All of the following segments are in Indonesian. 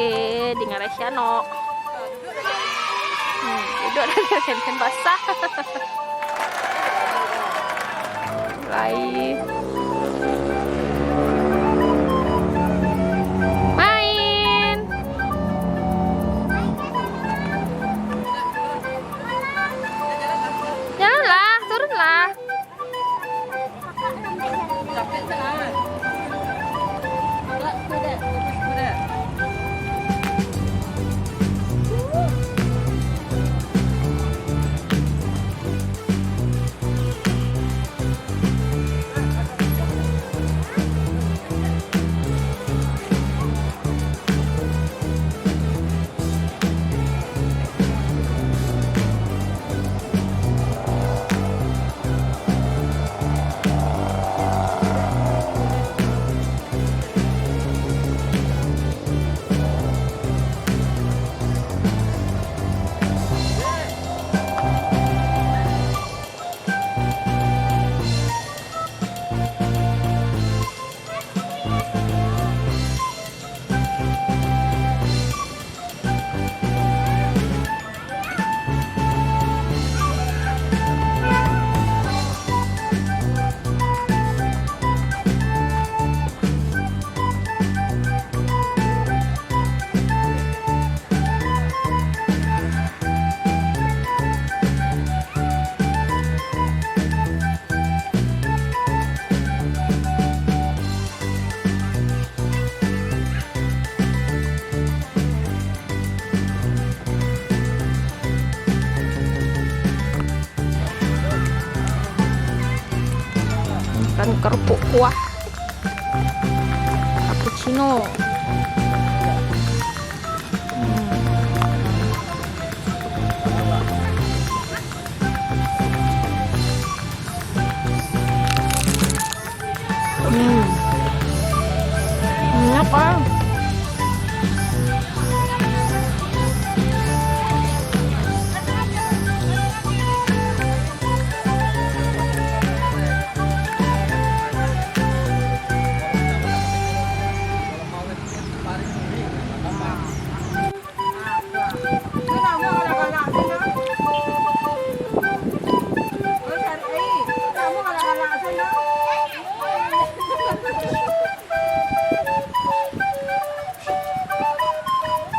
Oke, dengan Resiano. Duduk dan handphone basah. Mulai. Main. Jalanlah, turunlah. Makan kerupuk kuah cappuccino. Enak kan?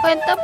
Mantap.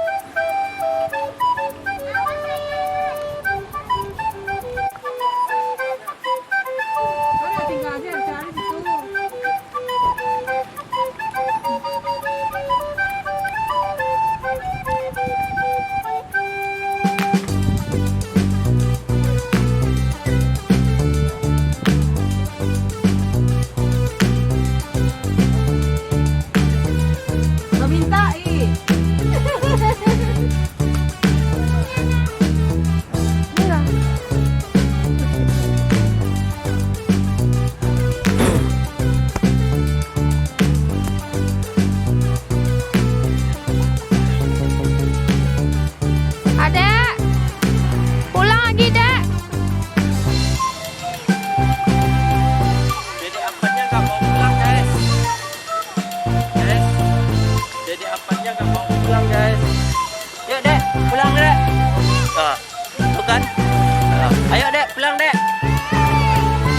Ayo dek, pulang dek.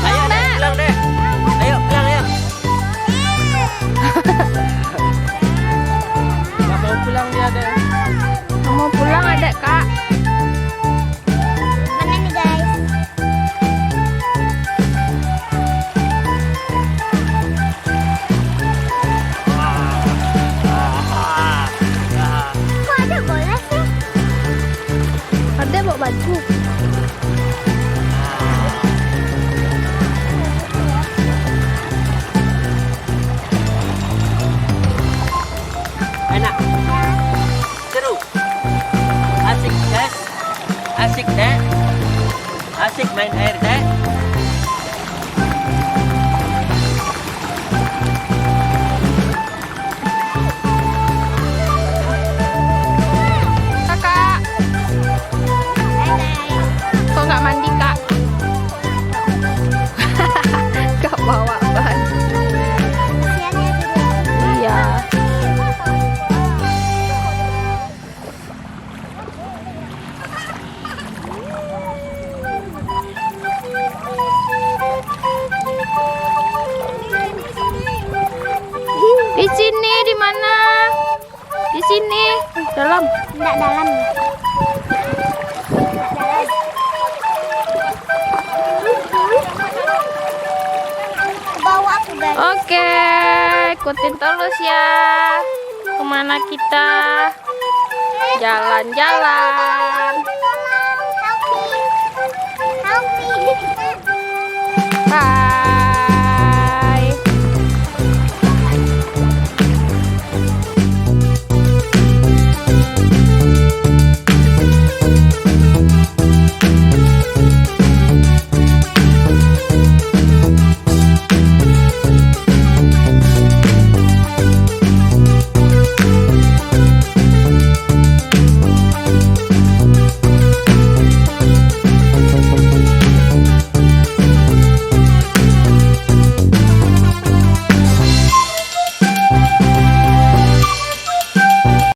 Ayo dek, pulang dek. Ayo pulang ya. Gak mau pulang dia dek. Gak mau pulang adek kak. Mana nih guys? Kok ada bola sih? Ada bawa baju. Enak, seru, asik guys, asik dek, asik main air dek. Kakak, kok nggak mandi kak? Gak bawa ban. Iya. sini. Dalam. Enggak dalam. Bawa aku guys. Oke, ikutin terus ya. Kemana kita? Jalan-jalan. Help me. Help me. Bye.